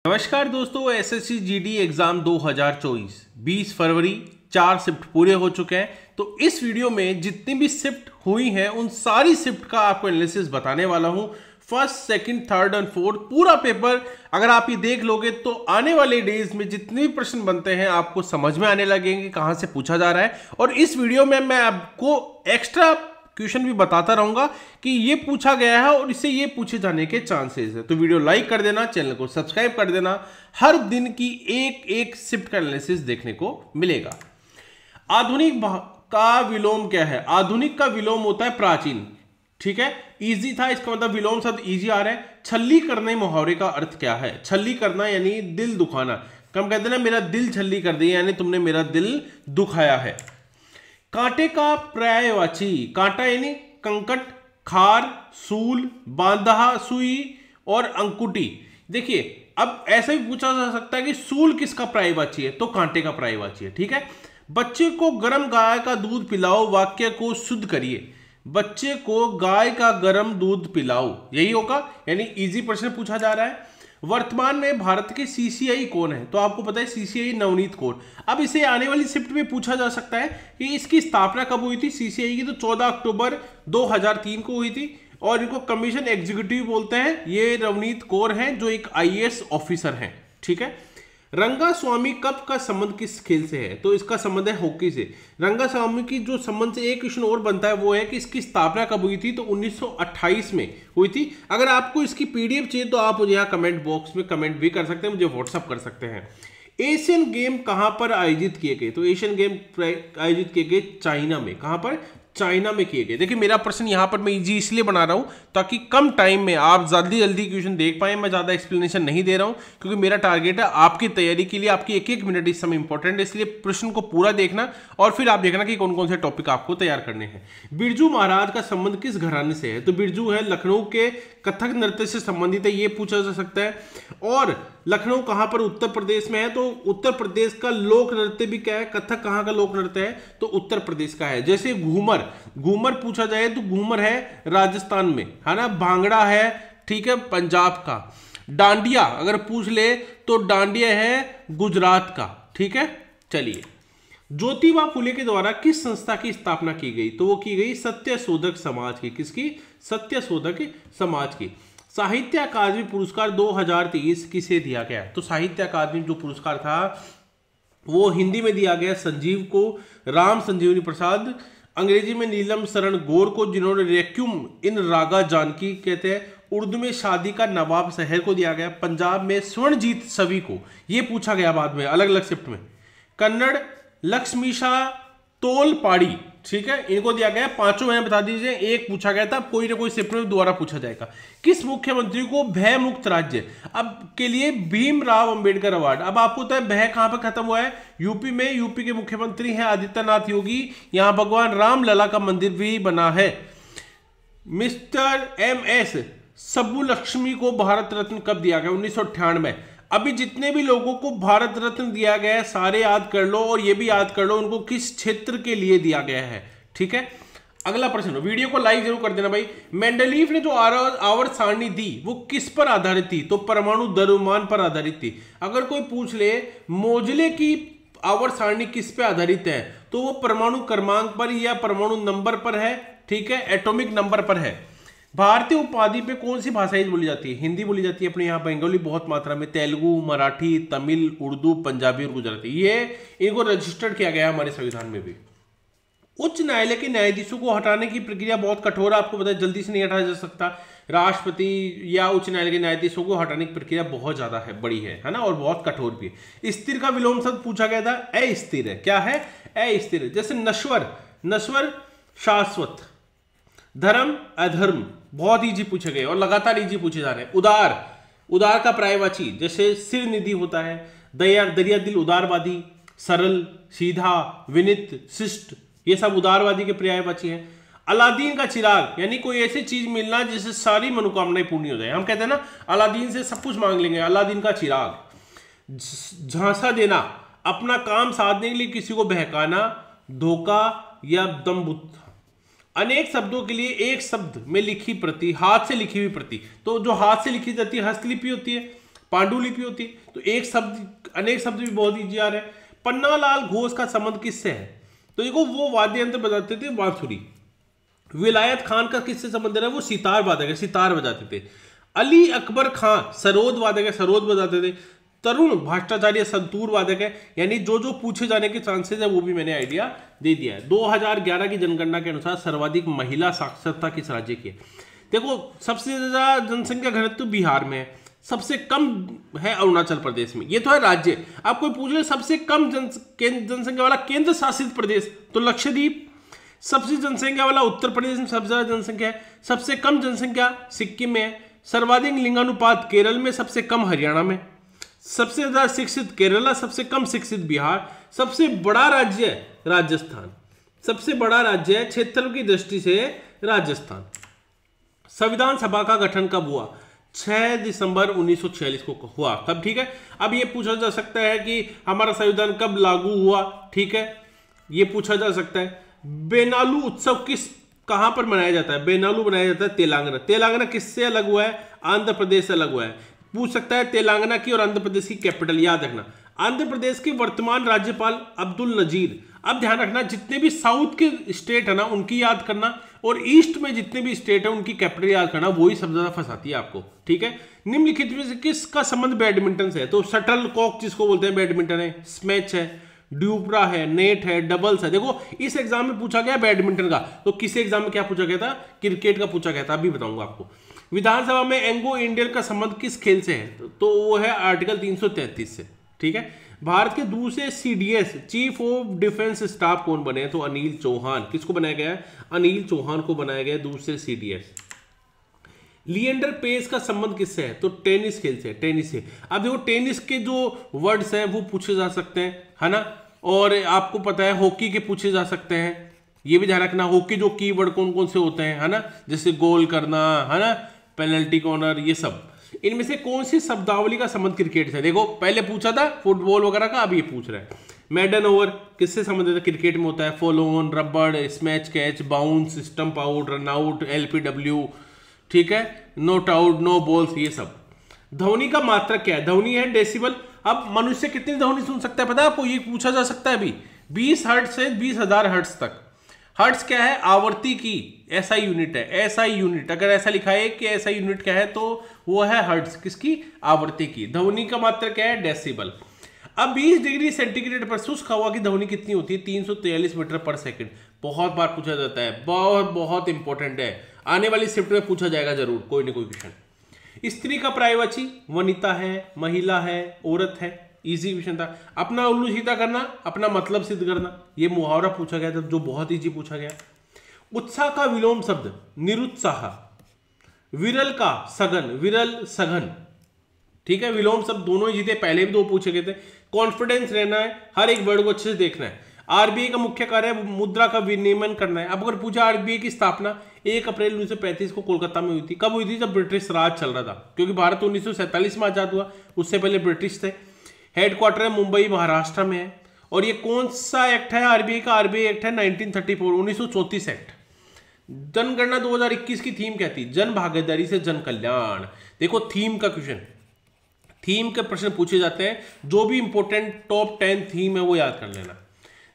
नमस्कार दोस्तों, SSC GD exam 2024 20 फरवरी 4 shift पूरे हो चुके हैं। तो इस वीडियो में जितनी भी शिफ्ट हुई हैं उन सारी शिफ्ट का आपको एनालिसिस बताने वाला हूं। First, second, third and fourth पूरा पेपर अगर आप ये देख लोगे तो आने वाले डेज में जितने भी प्रश्न बनते हैं आपको समझ में आने लगेंगे कहां से पूछा जा रहा है। और इस वीडियो में मैं आपको एक्स्ट्रा क्वेश्चन भी बताता रहूंगा कि ये पूछा गया है और इससे ये पूछे जाने के चांसेस है। तो वीडियो लाइक कर देना, चैनल को सब्सक्राइब कर देना, हर दिन की एक एक शिफ्ट का एनालिसिस देखने को मिलेगा। आधुनिक का विलोम क्या है? आधुनिक का विलोम होता है प्राचीन। ठीक है, इजी था, इसका मतलब विलोम शब्द इजी आ रहा है। छल्ली करने मुहावरे का अर्थ क्या है? छल्ली करना यानी दिल दुखाना। हम कहते हैं ना, मेरा दिल छल्ली कर दिया, यानी तुमने मेरा दिल दुखाया है। कांटे का पर्यायवाची, कांटा यानी कंकट, खार, सूल, बांधा, सुई और अंकुटी। देखिए, अब ऐसा भी पूछा जा सकता है कि सूल किसका पर्यायवाची है, तो कांटे का पर्यायवाची है। ठीक है, बच्चे को गर्म गाय का दूध पिलाओ, वाक्य को शुद्ध करिए। बच्चे को गाय का गर्म दूध पिलाओ, यही होगा, यानी इजी प्रश्न पूछा जा रहा है। वर्तमान में भारत के सीसीआई कौन है? तो आपको पता है सीसीआई नवनीत कौर। अब इसे आने वाली शिफ्ट में पूछा जा सकता है कि इसकी स्थापना कब हुई थी सीसीआई की? तो 14 अक्टूबर 2003 को हुई थी और इनको कमीशन एग्जीक्यूटिव बोलते हैं। ये नवनीत कौर हैं जो एक आईएएस ऑफिसर हैं। ठीक है, रंगा स्वामी कप का संबंध किस खेल से है? तो इसका संबंध है हॉकी से। रंगा स्वामी की जो संबंध से एक क्वेश्चन और बनता है वो है कि इसकी स्थापना कब हुई थी? तो 1928 में हुई थी। अगर आपको इसकी पीडीएफ चाहिए तो आप मुझे यहाँ कमेंट बॉक्स में कमेंट भी कर सकते हैं, मुझे व्हाट्सअप कर सकते हैं। एशियन गेम कहां पर आयोजित किए गए? तो एशियन गेम आयोजित किए गए चाइना में। कहां पर? चाइना में किए गए। देखिए, मेरा प्रश्न यहां पर मैं इजी इसलिए बना रहा हूं ताकि कम टाइम में आप जल्दी जल्दी क्वेश्चन देख पाए। मैं ज्यादा एक्सप्लेनेशन नहीं दे रहा हूं क्योंकि मेरा टारगेट है आपकी तैयारी के लिए, आपकी एक एक मिनट इस समय इंपॉर्टेंट है, इसलिए प्रश्न को पूरा देखना और फिर आप देखना कि कौन कौन से टॉपिक आपको तैयार करने हैं। बिरजू महाराज का संबंध किस घराने से है? तो बिरजू है लखनऊ के कथक नृत्य से संबंधित है, ये पूछा जा सकता है। और लखनऊ कहां पर? उत्तर प्रदेश में है, तो उत्तर प्रदेश का लोक नृत्य भी क्या है? कथक कहां का लोक नृत्य है? तो उत्तर प्रदेश का है। जैसे घूमर, घूमर पूछा जाए तो घूमर है राजस्थान में, है ना। भांगड़ा है, ठीक है, पंजाब का। डांडिया अगर पूछ ले तो डांडिया है गुजरात का। ठीक है, चलिए, ज्योतिबा फुले के द्वारा किस संस्था की स्थापना की गई? तो वो की गई सत्य शोधक समाज की। किसकी? सत्य शोधक समाज की। साहित्य अकादमी पुरस्कार 2023 किसे दिया गया? तो साहित्य अकादमी जो पुरस्कार था वो हिंदी में दिया गया संजीव को, राम संजीवनी प्रसाद। अंग्रेजी में नीलम शरण गौर को, जिन्होंने रेक्यूम इन रागा जानकी कहते हैं। उर्दू में शादी का नवाब शहर को दिया गया। पंजाब में स्वर्णजीत सभी को, ये पूछा गया बाद में अलग अलग शिफ्ट में। कन्नड़ लक्ष्मीशा तोलपाड़ी, ठीक है, इनको दिया गया। पांचों मैंने बता दीजिए, एक पूछा गया था, कोई ना कोई शिफ्ट में दोबारा पूछा जाएगा। किस मुख्यमंत्री को भय मुक्त राज्य अब के लिए भीमराव अंबेडकर अवार्ड? अब आपको पता है भय कहां पर खत्म हुआ है? यूपी में। यूपी के मुख्यमंत्री हैं आदित्यनाथ योगी। यहां भगवान राम लला का मंदिर भी बना है। मिस्टर MS सुब्बुलक्ष्मी को भारत रत्न कब दिया गया? 1998। अभी जितने भी लोगों को भारत रत्न दिया गया है सारे याद कर लो और ये भी याद कर लो उनको किस क्षेत्र के लिए दिया गया है। ठीक है, अगला प्रश्न, वीडियो को लाइक जरूर कर देना भाई। मेंडलीफ ने जो आवर्त सारणी दी वो किस पर आधारित थी? तो परमाणु द्रव्यमान पर आधारित थी। अगर कोई पूछ ले मोजले की आवर्त सारणी किस पे आधारित है तो वो परमाणु क्रमांक पर या परमाणु नंबर पर है। ठीक है, एटॉमिक नंबर पर है। भारतीय उपाधि पे कौन सी भाषाएं बोली जाती है? हिंदी बोली जाती है अपने यहाँ, बंगाली बहुत मात्रा में, तेलुगु, मराठी, तमिल, उर्दू, पंजाबी और गुजराती। ये इनको रजिस्टर्ड किया गया हमारे संविधान में भी। उच्च न्यायालय के न्यायाधीशों को हटाने की प्रक्रिया बहुत कठोर है, आपको पता है, जल्दी से नहीं हटाया जा सकता। राष्ट्रपति या उच्च न्यायालय के न्यायाधीशों को हटाने की प्रक्रिया बहुत ज्यादा है, बड़ी है ना, और बहुत कठोर भी है। स्थिर का विलोम शब्द पूछा गया था, अस्थिर है। क्या है? अस्थिर। जैसे नश्वर, नश्वर शाश्वत। धर्म अधर्म, बहुत इजी पूछे गए और लगातार इजी पूछे जा रहे हैं। उदार, उदार का पर्यायवाची जैसे सिर निधि होता है। दया, दरिया दिल, उदारवादी। सरल, सीधा, विनित, शिष्ट, ये सब उदारवादी के पर्यायवाची हैं। अलादीन का चिराग, यानी कोई ऐसी चीज मिलना जिससे सारी मनोकामनाएं पूर्ण हो जाए। हम कहते हैं ना अलादीन से सब कुछ मांग लेंगे, अलादीन का चिराग। झांसा देना, अपना काम साधने के लिए किसी को बहकाना, धोखा या दम्भुत। अनेक शब्दों के लिए एक शब्द में लिखी प्रति, हाथ से लिखी हुई प्रति, तो जो हाथ से लिखी जाती है हस्तलिपि होती है। पांडुलिपि होती है। तो एक शब्द अनेक शब्द भी बहुत ईजी आ रहे हैं। पन्नालाल घोष का संबंध किससे है? तो देखो वो वाद्य यंत्र बजाते थे बांसुरी। विलायत खान का किससे संबंध है? वो सितार वादक है, सितार बजाते थे। अली अकबर खां सरोद वादक है, सरोद बजाते थे। तरुण भट्टाचार्य संतूर वादक है। यानी जो जो पूछे जाने के चांसेस है वो भी मैंने आइडिया दे दिया है। 2011 की जनगणना के अनुसार सर्वाधिक महिला साक्षरता किस राज्य की है? देखो सबसे ज्यादा जनसंख्या घनत्व बिहार में है, सबसे कम है अरुणाचल प्रदेश में। ये तो है राज्य। आप कोई पूछ रहे सबसे कम जनसंख्या वाला केंद्र शासित प्रदेश, तो लक्षद्वीप। सबसे जनसंख्या वाला उत्तर प्रदेश में सबसे ज्यादा जनसंख्या है। सबसे कम जनसंख्या सिक्किम में है। सर्वाधिक लिंगानुपात केरल में, सबसे कम हरियाणा में। सबसे ज्यादा शिक्षित केरला, सबसे कम शिक्षित बिहार। सबसे बड़ा राज्य है राजस्थान, सबसे बड़ा राज्य है क्षेत्र की दृष्टि से राजस्थान। संविधान सभा का गठन कब हुआ? 6 दिसंबर 1946 को हुआ। कब? ठीक है। अब ये पूछा जा सकता है कि हमारा संविधान कब लागू हुआ? ठीक है, ये पूछा जा सकता है। बेनालू उत्सव कहां पर मनाया जाता है? बेनालू मनाया जाता है तेलंगाना। तेलंगाना किससे अलग हुआ है? आंध्र प्रदेश से अलग हुआ है। पूछ सकता है तेलंगाना की और आंध्र प्रदेश की कैपिटल, याद रखना। आंध्र प्रदेश के वर्तमान राज्यपाल अब्दुल नजीर। अब ध्यान रखना जितने भी साउथ के स्टेट है ना उनकी याद करना, और ईस्ट में जितने भी स्टेट है उनकी कैपिटल याद करना, वही सबसे ज्यादा फंसाती है आपको। ठीक है। निम्नलिखित में से किसका संबंध बैडमिंटन से है? तो शटल कॉक जिसको बोलते हैं बैडमिंटन है, स्मैच है, ड्यूपरा है, नेट है, डबल्स है। देखो इस एग्जाम में पूछा गया बैडमिंटन का, तो किस एग्जाम में क्या पूछा गया था? क्रिकेट का पूछा गया था, अभी बताऊंगा आपको। विधानसभा में एंग्लो इंडियन का संबंध किस खेल से है? तो वो है आर्टिकल 333 से। ठीक है। भारत के दूसरे CDS chief of defence staff कौन बने? तो अनिल चौहान। किसको बनाया गया है? अनिल चौहान को बनाया गया दूसरे सीडीएस। लिएंडर पेस का संबंध किससे है? तो टेनिस खेल से, टेनिस से। अब देखो टेनिस के जो वर्ड्स हैं वो पूछे जा सकते हैं, है ना। और आपको पता है हॉकी के पूछे जा सकते हैं, ये भी ध्यान रखना। हॉकी जो कीवर्ड कौन कौन से होते हैं, है ना, जैसे गोल करना, है ना, पेनल्टी कॉर्नर, ये सब। इनमें से कौन सी शब्दावली का संबंध क्रिकेट से? देखो पहले पूछा था फुटबॉल वगैरह का, अब ये पूछ रहा है। मैडन ओवर किससे संबंधित है? क्रिकेट में होता है। फॉलो ऑन, रबड़, स्मैच catch, bounce, stump out, run out, LBW, ठीक है, नॉट आउट, नो बॉल्स, ये सब। ध्वनि का मात्रक क्या है? ध्वनि है डेसिबल। अब मनुष्य कितनी ध्वनि सुन सकता है पता है आपको? ये पूछा जा सकता है अभी। 20 हर्ट्ज से 20,000 हर्ट्ज तक। हर्ट्ज क्या है? आवर्ती की एसआई यूनिट है, एसआई यूनिट। अगर ऐसा लिखा है कि एसआई यूनिट क्या है तो वो है हर्ट्ज, किसकी? आवर्ती की। ध्वनि का मात्रक क्या है? डेसिबल। अब 20 डिग्री सेंटीग्रेड पर शुष्क हवा की ध्वनि कितनी होती है? 343 मीटर पर सेकंड। बहुत बार पूछा जाता है, बहुत बहुत इंपॉर्टेंट है। आने वाली शिफ्ट में पूछा जाएगा जरूर कोई ना कोई क्वेश्चन। स्त्री का पर्यायवाची वनिता है, महिला है, औरत है। इजी क्वेश्चन था। अपना उल्लू सीधा करना, अपना मतलब सिद्ध करना, ये मुहावरा पूछा गया था जो बहुत इजी पूछा गया। उत्साह का विलोम शब्द निरुत्साह। विरल का सघन, विरल सघन। ठीक है, विलोम शब्द दोनों ही जीते, पहले भी 2 पूछे गए थे। कॉन्फिडेंस रहना है, हर एक वर्ड को अच्छे से देखना है। आरबीआई का मुख्य कार्य मुद्रा का विनियमन करना है। अब अगर पूछा आरबीआई की स्थापना 1 अप्रैल 1935 को कोलकाता में हुई थी। कब हुई थी? जब ब्रिटिश राज चल रहा था, क्योंकि भारत 1947 में आजाद हुआ, उससे पहले ब्रिटिश थे। हेडक्वार्टर है मुंबई, महाराष्ट्र में है। और ये कौन सा एक्ट है आरबीआई का? आरबीआई एक्ट है 1934 एक्ट। जनगणना 2021 की थीम क्या थी? जन भागीदारी से जन कल्याण। देखो थीम का क्वेश्चन, थीम के प्रश्न पूछे जाते हैं। जो भी इंपॉर्टेंट टॉप 10 थीम है वो याद कर लेना।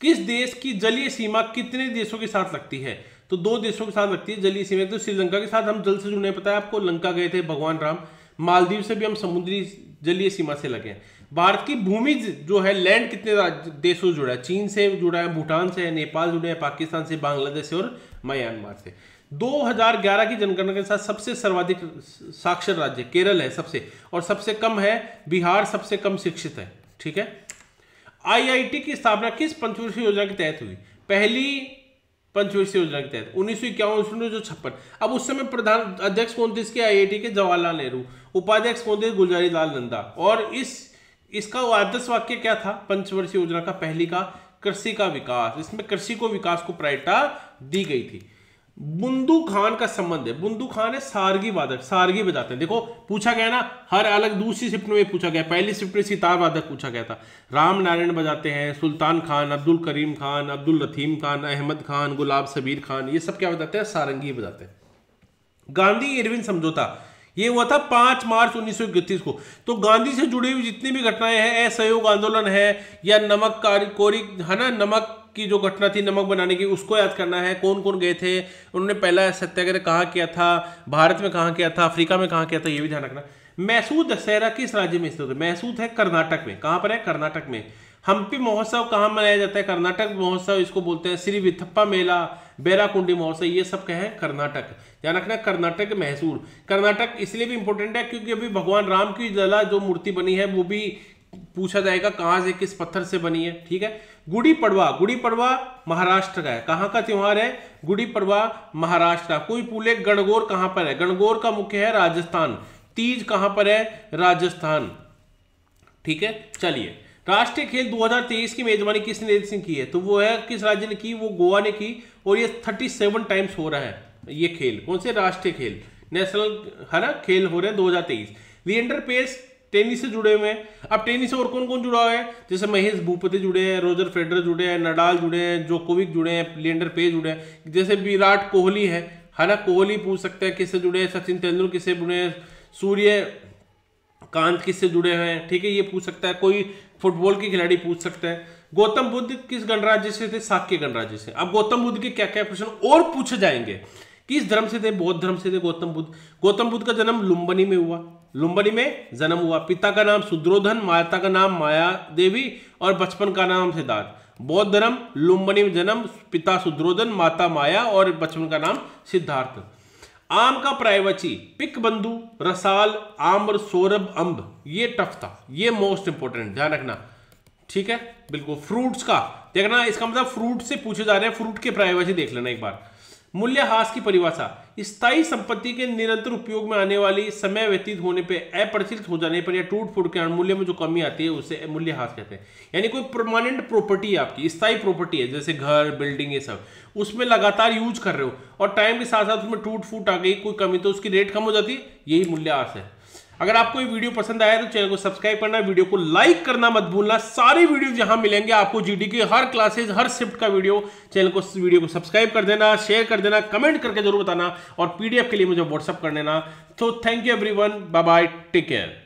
किस देश की जलीय सीमा कितने देशों के साथ लगती है? तो 2 देशों के साथ लगती है जलीय सीमा। तो श्रीलंका के साथ हम जल से जुड़े, पता है आपको, लंका गए थे भगवान राम। मालदीव से भी हम समुद्री जलीय सीमा से लगे हैं। भारत की भूमि जो है लैंड कितने देशों से जुड़ा है? चीन से जुड़ा है, भूटान से है, नेपाल जुड़े हैं, पाकिस्तान से, बांग्लादेश से और म्यांमार से। 2011 की जनगणना के साथ सबसे सर्वाधिक साक्षर राज्य केरल है सबसे, और सबसे कम है बिहार, सबसे कम शिक्षित है। ठीक है। आईआईटी की स्थापना किस पंचवर्षीय योजना के तहत हुई? पहली पंचवर्षीय योजना के तहत 1951-1956। अब उस समय प्रधान अध्यक्ष कौन थे इसके? आईआईटी के जवाहरलाल नेहरू। उपाध्यक्ष कौन थे? गुलजारी लाल नंदा। और इसका आदर्श वाक्य क्या था पंचवर्षीय योजना का? पहली का कृषि का विकास। इसमें कृषि को विकास को प्रायोरिटी दी गई थी। बुंदू खान का संबंध है, बुंदू खान है सारंगी वादक, सारंगी बजाते हैं। देखो पूछा गया ना, हर अलग दूसरी शिफ्ट में पूछा गया। पहली शिफ्ट में सितार वादक पूछा गया था। राम नारायण बजाते हैं, सुल्तान खान, अब्दुल करीम खान, अब्दुल रहीम खान, अहमद खान, गुलाब सबीर खान, ये सब क्या बजाते हैं? सारंगी बजाते हैं। गांधी इरविन समझौता, ये हुआ था 5 मार्च 1931 को। तो गांधी से जुड़ी हुई जितनी भी घटनाएं हैं, असहयोग आंदोलन है या नमक कोरी है ना, नमक की जो घटना थी नमक बनाने की, उसको याद करना है। कौन कौन गए थे, उन्होंने पहला सत्याग्रह कहाँ किया था, भारत में कहाँ किया था, अफ्रीका में कहाँ किया था, ये भी ध्यान रखना। मैसूर दशहरा किस राज्य में स्थित है? मैसूर है कर्नाटक में। कहाँ पर है? कर्नाटक में। हम्पी महोत्सव कहाँ मनाया जाता है? कर्नाटक महोत्सव इसको बोलते हैं। श्री विथप्पा मेला, बेराकुंडी महोत्सव, ये सब क्या है? कर्नाटक। ध्यान रखना, कर्नाटक मैसूर। कर्नाटक इसलिए भी इंपॉर्टेंट है क्योंकि अभी भगवान राम की लला जो मूर्ति बनी है वो भी पूछा जाएगा कहाँ से, किस पत्थर से बनी है। ठीक है। गुड़ी पड़वा, गुड़ी पड़वा महाराष्ट्र का है। कहाँ का त्योहार है? गुड़ी पड़वा महाराष्ट्र का। कोई पूछे गणगौर कहाँ पर है? गणगौर का मुख्य है राजस्थान। तीज कहाँ पर है? राजस्थान। ठीक है। चलिए, राष्ट्रीय खेल 2023 की मेजबानी किस देश ने की है? तो वो है, किस राज्य ने की? वो गोवा ने की। और ये 37 टाइम्स हो रहा है ये खेल। कौन से? राष्ट्रीय खेल, नेशनल है ना, खेल हो रहे हैं 2023। लिएंडर पेस टेनिस से जुड़े हुए हैं। अब टेनिस से और कौन कौन जुड़ा हुआ है? जैसे महेश भूपति जुड़े हैं, रोजर फेडरर जुड़े हैं, नडाल जुड़े हैं, जोकोविक जुड़े हैं, लिएंडर पेस जुड़े हैं। जैसे विराट कोहली है ना, कोहली पूछ सकते हैं किससे जुड़े हैं, सचिन तेंदुलकर किससे जुड़े हैं, सूर्य कांत किससे जुड़े हैं। ठीक है, ये पूछ सकता है। कोई फुटबॉल के खिलाड़ी पूछ सकते हैं। गौतम बुद्ध किस गणराज्य से थे? शाक्य गणराज्य से। अब गौतम बुद्ध के क्या क्या प्रश्न और पूछे जाएंगे? किस धर्म से थे? बौद्ध धर्म से थे गौतम बुद्ध। गौतम बुद्ध का जन्म लुम्बिनी में हुआ। लुम्बिनी में जन्म हुआ। पिता का नाम शुद्रोधन, माता का नाम माया देवी और बचपन का नाम सिद्धार्थ। बौद्ध धर्म, लुम्बिनी में जन्म, पिता शुद्रोधन, माता माया और बचपन का नाम सिद्धार्थ। आम का पर्यायवाची पिक, बंधु, रसाल, आम्र, सौरभ, अम्ब। ये टफ था, ये मोस्ट इंपोर्टेंट, ध्यान रखना। ठीक है, बिल्कुल। फ्रूट्स का देखना, इसका मतलब फ्रूट से पूछे जा रहे हैं, फ्रूट के पर्यायवाची देख लेना एक बार। मूल्यह्रास की परिभाषा, स्थायी संपत्ति के निरंतर उपयोग में आने वाली, समय व्यतीत होने पे, अप्रचलित हो जाने पर या टूट फूट के मूल्य में जो कमी आती है उसे मूल्यह्रास कहते हैं। यानी कोई परमानेंट प्रॉपर्टी है आपकी, स्थायी प्रॉपर्टी है, जैसे घर, बिल्डिंग, ये सब, उसमें लगातार यूज कर रहे हो और टाइम के साथ साथ उसमें टूट फूट आ गई, कोई कमी, तो उसकी रेट कम हो जाती है, यही मूल्यह्रास है। अगर आपको ये वीडियो पसंद आया तो चैनल को सब्सक्राइब करना, वीडियो को लाइक करना मत भूलना। सारे वीडियोस यहां मिलेंगे आपको, जीडी के हर क्लासेस, हर शिफ्ट का वीडियो। चैनल को, वीडियो को सब्सक्राइब कर देना, शेयर कर देना, कमेंट करके जरूर बताना और पीडीएफ के लिए मुझे व्हाट्सअप कर देना। तो thank you everyone, bye bye, take care.